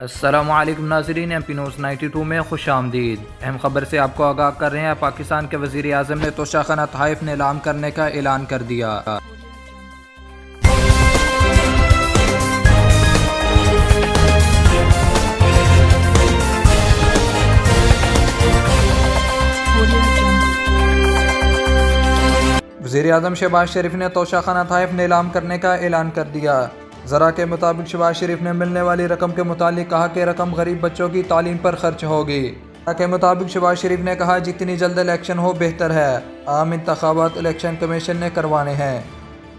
السلام علیکم ناظرین، ایم پی نیوز 92 میں خوش آمدید۔ اہم خبر سے آپ کو آگاہ کر رہے ہیں۔ پاکستان کے وزیر اعظم نے توشہ تحائف نیلام کرنے کا اعلان کر دیا۔ وزیر اعظم شہباز شریف نے توشہ خانہ تحائف نیلام کرنے کا اعلان کر دیا۔ ذرا کے مطابق شہباز شریف نے ملنے والی رقم کے متعلق کہا کہ رقم غریب بچوں کی تعلیم پر خرچ ہوگی۔ ذرا کے مطابق شہباز شریف نے کہا جتنی جلد الیکشن ہو بہتر ہے، عام انتخابات الیکشن کمیشن نے کروانے ہیں۔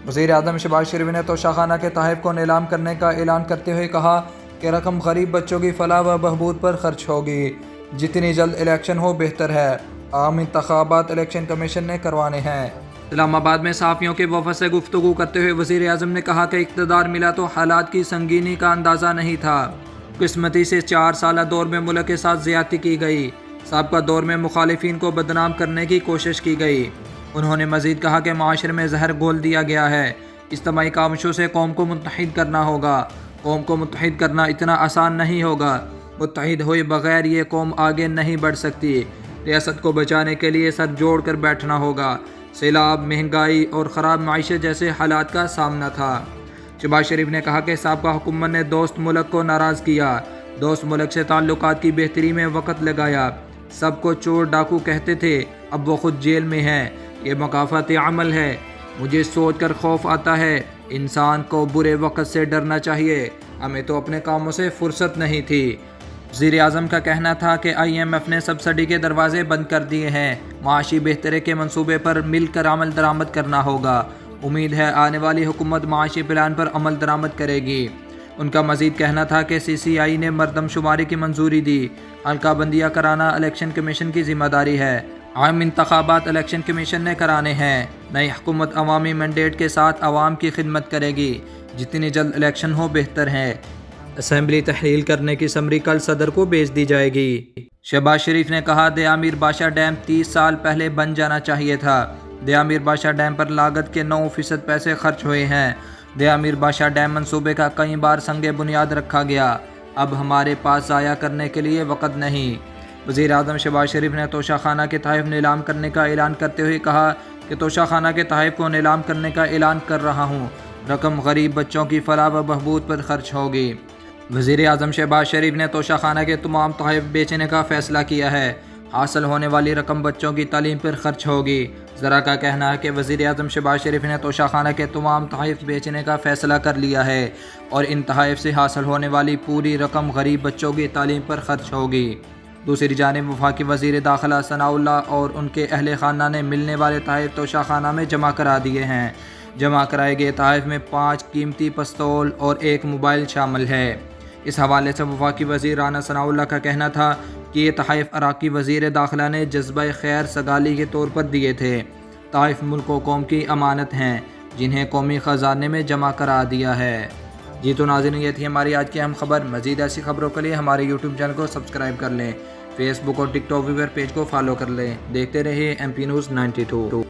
وزیر اعظم شہباز شریف نے توشہ خانہ کے تحائف کو نیلام کرنے کا اعلان کرتے ہوئے کہا کہ رقم غریب بچوں کی فلاح و بہبود پر خرچ ہوگی، جتنی جلد الیکشن ہو بہتر ہے، عام انتخابات الیکشن کمیشن نے کروانے ہیں۔ اسلام آباد میں صحافیوں کے وفد سے گفتگو کرتے ہوئے وزیر اعظم نے کہا کہ اقتدار ملا تو حالات کی سنگینی کا اندازہ نہیں تھا۔ قسمتی سے 4 سالہ دور میں ملک کے ساتھ زیادتی کی گئی، سابقہ دور میں مخالفین کو بدنام کرنے کی کوشش کی گئی۔ انہوں نے مزید کہا کہ معاشرے میں زہر گھول دیا گیا ہے، اجتماعی کاوشوں سے قوم کو متحد کرنا ہوگا۔ قوم کو متحد کرنا اتنا آسان نہیں ہوگا، متحد ہوئے بغیر یہ قوم آگے نہیں بڑھ سکتی۔ ریاست کو بچانے کے لیے سر جوڑ کر بیٹھنا ہوگا۔ سیلاب، مہنگائی اور خراب معیشت جیسے حالات کا سامنا تھا۔ شہباز شریف نے کہا کہ سابقہ حکومت نے دوست ملک کو ناراض کیا، دوست ملک سے تعلقات کی بہتری میں وقت لگایا، سب کو چور ڈاکو کہتے تھے، اب وہ خود جیل میں ہیں۔ یہ مکافاتی عمل ہے۔ مجھے سوچ کر خوف آتا ہے، انسان کو برے وقت سے ڈرنا چاہیے، ہمیں تو اپنے کاموں سے فرصت نہیں تھی۔ وزیر اعظم کا کہنا تھا کہ IMF نے سبسڈی کے دروازے بند کر دیے ہیں، معاشی بہتری کے منصوبے پر مل کر عمل درآمد کرنا ہوگا۔ امید ہے آنے والی حکومت معاشی پلان پر عمل درآمد کرے گی۔ ان کا مزید کہنا تھا کہ CCI نے مردم شماری کی منظوری دی، حلقہ بندیاں کرانا الیکشن کمیشن کی ذمہ داری ہے، عام انتخابات الیکشن کمیشن نے کرانے ہیں۔ نئی حکومت عوامی مینڈیٹ کے ساتھ عوام کی خدمت کرے گی، جتنی جلد الیکشن ہو بہتر ہے۔ اسمبلی تحلیل کرنے کی سمری کل صدر کو بھیج دی جائے گی۔ شہباز شریف نے کہا دیا میر بادشاہ ڈیم 30 سال پہلے بن جانا چاہیے تھا۔ دیا میر بادشاہ ڈیم پر لاگت کے 9% پیسے خرچ ہوئے ہیں۔ دیا میر بادشاہ ڈیم منصوبے کا کئی بار سنگ بنیاد رکھا گیا، اب ہمارے پاس ضائع کرنے کے لیے وقت نہیں۔ وزیر اعظم شہباز شریف نے توشہ خانہ کے تحائف نیلام کرنے کا اعلان کرتے ہوئے کہا کہ توشہ خانہ کے تحائف کو نیلام کرنے کا اعلان کر رہا ہوں، رقم غریب بچوں کی فلاح و بہبود پر خرچ ہوگی۔ وزیر اعظم شہباز شریف نے توشہ خانہ کے تمام تحائف بیچنے کا فیصلہ کیا ہے، حاصل ہونے والی رقم بچوں کی تعلیم پر خرچ ہوگی۔ ذرا کا کہنا ہے کہ وزیر اعظم شہباز شریف نے توشہ خانہ کے تمام تحائف بیچنے کا فیصلہ کر لیا ہے اور ان تحائف سے حاصل ہونے والی پوری رقم غریب بچوں کی تعلیم پر خرچ ہوگی۔ دوسری جانب وفاقی وزیر داخلہ ثناء اللہ اور ان کے اہل خانہ نے ملنے والے تحائف توشہ خانہ میں جمع کرا دیے ہیں۔ جمع کرائے گئے تحائف میں 5 قیمتی پستول اور 1 موبائل شامل ہے۔ اس حوالے سے وفاقی وزیر رانا ثناء اللہ کا کہنا تھا کہ یہ تحائف عراقی وزیر داخلہ نے جذبہ خیر سگالی کے طور پر دیے تھے۔ تحائف ملک و قوم کی امانت ہیں، جنہیں قومی خزانے میں جمع کرا دیا ہے۔ جی تو ناظرین، یہ تھی ہماری آج کی اہم خبر۔ مزید ایسی خبروں کے لیے ہمارے YouTube چینل کو سبسکرائب کر لیں، فیس بک اور ٹک ٹاک پیج کو فالو کر لیں۔ دیکھتے رہیے MP نیوز 92۔